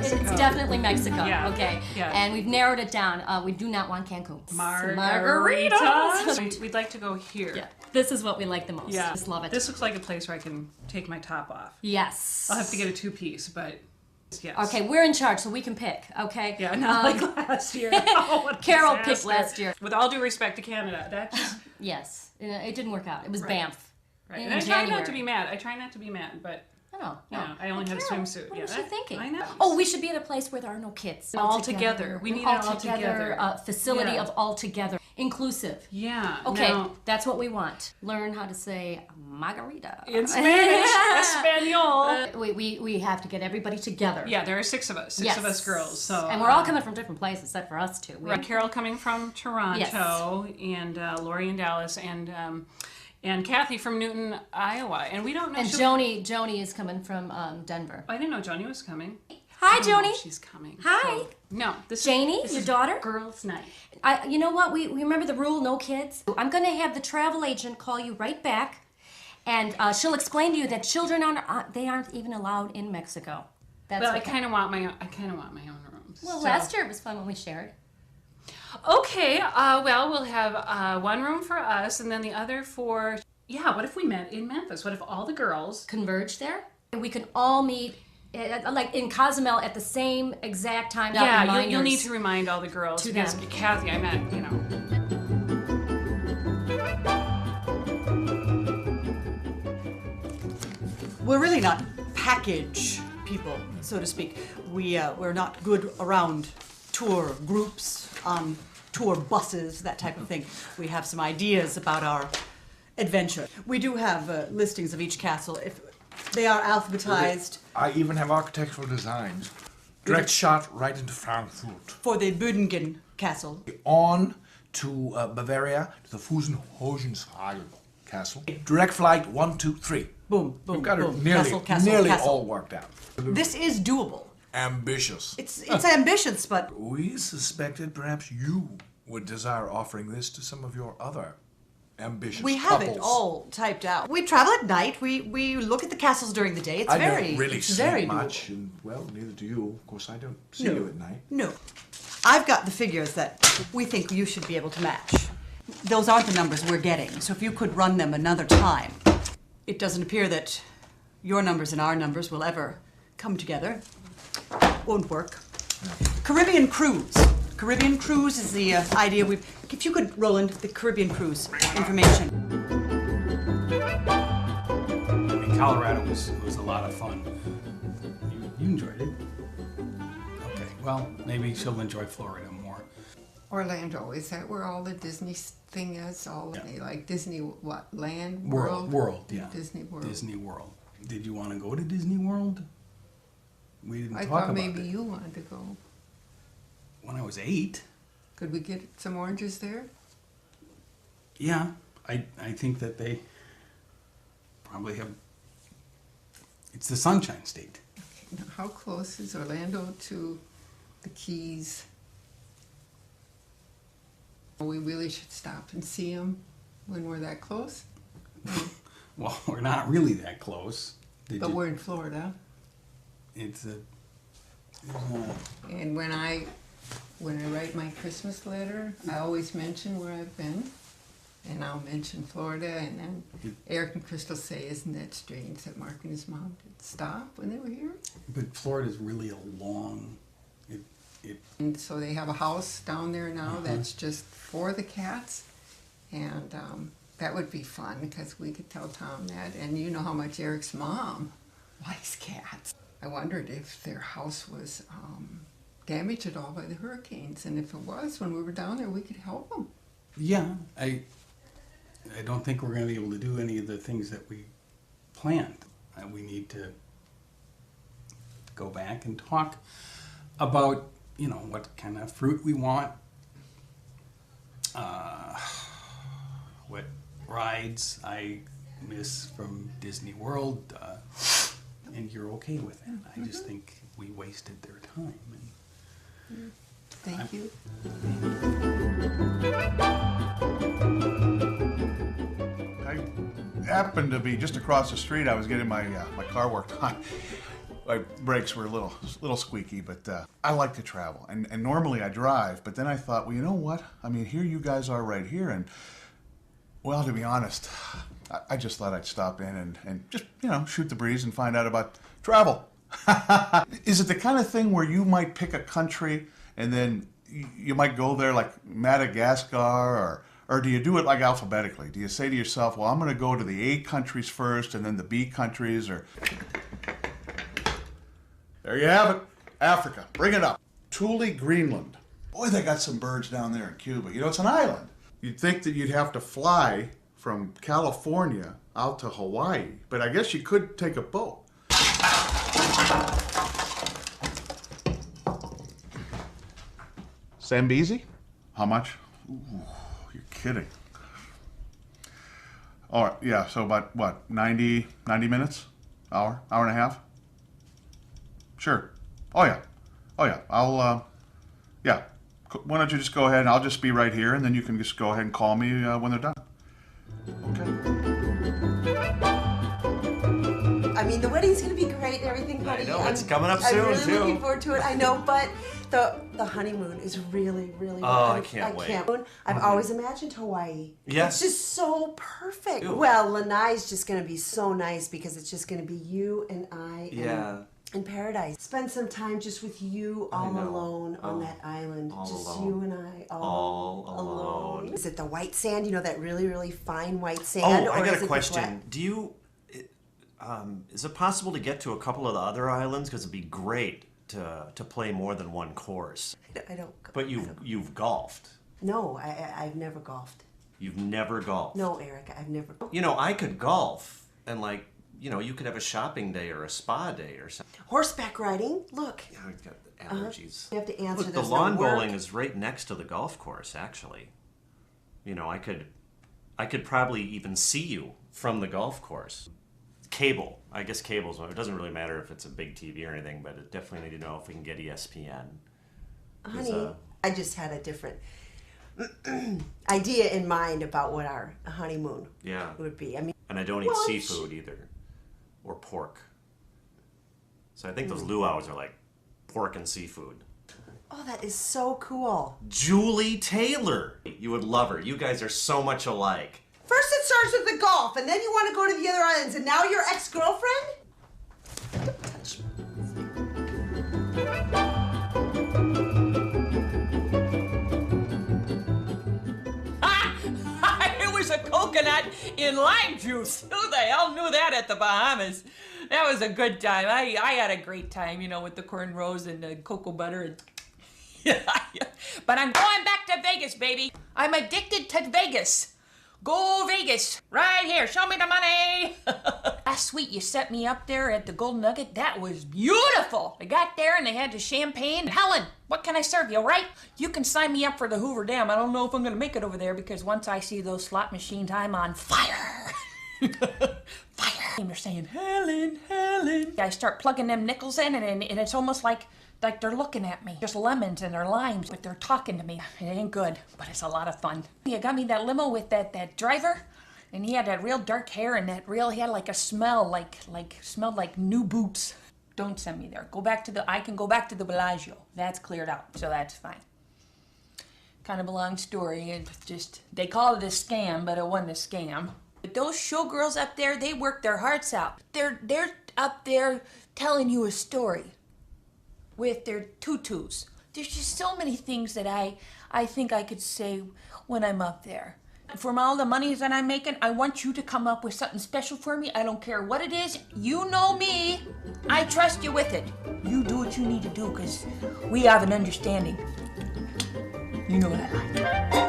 It's definitely Mexico. Yeah. Okay. Yeah. And we've narrowed it down. We do not want Cancun. Margaritas. We'd like to go here. Yeah. This is what we like the most. Yeah. Just love it. This looks like a place where I can take my top off. Yes. I'll have to get a two-piece, but yes. Okay, we're in charge, so we can pick. Okay. Yeah, not like last year. Oh, what a Carol disaster. picked last year. With all due respect to Canada, that just Yes. It didn't work out. It was Banff. right. In And I try January. not to be mad. but No. yeah, I only had a Carol, swimsuit. What Yeah, was she thinking? I know. Oh, we should be at a place where there are no kids. All together. We need an all together. Facility Yeah. of all together. Inclusive. Yeah. Okay, now, that's what we want. Learn how to say margarita. in Spanish, Espanol. We have to get everybody together. Yeah, there are six of us. Six of us girls. So and we're all coming from different places, except for us two. Right. Carol coming from Toronto, and Lori in Dallas, and Kathy from Newton, Iowa. And we don't know. And Joni is coming from Denver. I didn't know Joni was coming. Hi, Oh, Joni. she's coming. Hi. So, no, this Janie, is your daughter? Girls' night. You know what? We remember the rule: no kids. I'm going to have the travel agent call you right back, and she'll explain to you that children aren't even allowed in Mexico. That's Well, okay. I kind of want my own room. Well, so. last year it was fun when we shared. Okay. Well, we'll have one room for us, and then the other for. Yeah. What if we met in Memphis? What if all the girls Converge there. We can all meet. Like in Cozumel at the same exact time. Yeah, you'll need to remind all the girls to because them. Kathy, I meant, We're really not package people, so to speak. We're not good around tour groups, tour buses, that type of thing. We have some ideas about our adventure. We do have listings of each castle. If they are alphabetized. I even have architectural designs. Direct shot right into Frankfurt. For the Büdingen Castle. On to Bavaria, to the Fusenhosenhagel Castle. Direct flight 1, 2, 3. Boom, boom, We've got boom. it nearly, Castle, nearly castle. all worked out. This is doable. Ambitious. It's ambitious, but We suspected perhaps you would desire offering this to some of your other ambitious we have couples. it all typed out. We travel at night. We look at the castles during the day. It's I very, don't really it's see very much, doable. and well, neither do you. Of course, I don't see No. you at night. No. I've got the figures that we think you should be able to match. Those aren't the numbers we're getting, so if you could run them another time. It doesn't appear that your numbers and our numbers will ever come together. Won't work. Caribbean cruise. Caribbean cruise is the idea we've... If you could, Roland, the Caribbean cruise information. I mean, Colorado was a lot of fun. You enjoyed it. Okay, well, maybe she'll enjoy Florida more. Orlando, is that where all the Disney thing is? Like Disney, what, land? World, yeah. Disney World. Disney World. Did you want to go to Disney World? We didn't I talk thought about maybe it. you wanted to go. When I was 8, Could we get some oranges there? yeah, I think that they probably have. It's the Sunshine State. Now, how close is Orlando to the Keys? We really should stop and see them when we're that close. Well, we're not really that close. But we're in Florida. It's a. And when I write my Christmas letter, I always mention where I've been. And I'll mention Florida, and then Eric and Crystal say, "Isn't that strange that Mark and his mom did stop when they were here?" But Florida's really a long. And so they have a house down there now that's just for the cats, and that would be fun because we could tell Tom that. And you know how much Eric's mom likes cats. I wondered if their house was damaged at all by the hurricanes, and if it was, when we were down there, we could help them. Yeah, I don't think we're going to be able to do any of the things that we planned. We need to go back and talk about, what kind of fruit we want, what rides I miss from Disney World, and you're okay with it. I just think we wasted their time. Thank you. happened to be just across the street. I was getting my my car worked on. My brakes were a little squeaky, but I like to travel, and normally I drive. But then I thought, well, you know what? I mean, here you guys are right here, and well, to be honest, I just thought I'd stop in and just shoot the breeze and find out about travel. Is it the kind of thing where you might pick a country and then you might go there like Madagascar, or do you do it like alphabetically? Do you say to yourself, well, I'm going to go to the A countries first and then the B countries, or... There you have it. Africa. Bring it up. Thule, Greenland. Boy, they got some birds down there in Cuba. You know, it's an island. You'd think that you'd have to fly from California out to Hawaii, but I guess you could take a boat. Zambezi? How much? Ooh, you're kidding. All right, yeah, so about, what, 90 minutes? Hour and a half? Sure. Oh, yeah. I'll, yeah. Why don't you just go ahead and I'll just be right here, and then you can just go ahead and call me when they're done. Okay. I mean, the wedding's gonna be great and everything, buddy. I know, it's coming up soon, I'm really too. looking forward to it. I know, but the honeymoon is really, really. Oh, I can't wait. I've always imagined Hawaii. Yes. It's just so perfect. Ew. Well, Lanai's just gonna be so nice because it's just gonna be you and I. Yeah. In paradise. Spend some time just with you all alone on that island. Just alone. you and I all alone. Is it the white sand? You know, that really, really fine white sand? Oh, I or got is a it question. Do you, is it possible to get to a couple of the other islands? Because it'd be great to play more than one course. I don't. But you've golfed. No, I've never golfed. You've never golfed. No, Eric, I've never. You know, I could golf and you could have a shopping day or a spa day or something. Horseback riding? Look. Yeah, I've got allergies. You have to answer. Look, the there's lawn no work. bowling is right next to the golf course, actually. You know, I could probably even see you from the golf course. Cable. I guess cable's one. It doesn't really matter if it's a big TV or anything, but it definitely need to know if we can get ESPN. Honey, I just had a different idea in mind about what our honeymoon would be. I mean, and I don't eat seafood either. Or pork. So I think those luau's are like pork and seafood. oh, that is so cool. Julie Taylor. You would love her. You guys are so much alike. First it starts with the golf, and then you want to go to the other islands, and now your ex-girlfriend? Don't touch It was a coconut in lime juice. Who the hell knew that at the Bahamas? That was a good time. I had a great time, you know, with the cornrows and the cocoa butter. And yeah. But I'm going back to Vegas, baby. I'm addicted to Vegas. Go Vegas. Right here. Show me the money. Last sweet, you set me up there at the Golden Nugget. That was beautiful. I got there and they had the champagne. Helen, what can I serve you, right? You can sign me up for the Hoover Dam. I don't know if I'm going to make it over there because once I see those slot machines, I'm on fire. Fire. And they're saying, Helen, Helen. I start plugging them nickels in and it's almost like they're looking at me. There's lemons and they're limes, but they're talking to me. It ain't good, but it's a lot of fun. You got me that limo with that driver, and he had that real dark hair and he had like a smell, smelled like new boots. Don't send me there. I can go back to the Bellagio. That's cleared out, so that's fine. Kind of a long story. It's just, they call it a scam, but it wasn't a scam. But those showgirls up there, they work their hearts out. They're up there telling you a story with their tutus. There's just so many things that I think I could say when I'm up there. From all the monies that I'm making, I want you to come up with something special for me. I don't care what it is. You know me. I trust you with it. You do what you need to do because we have an understanding. You know what I like.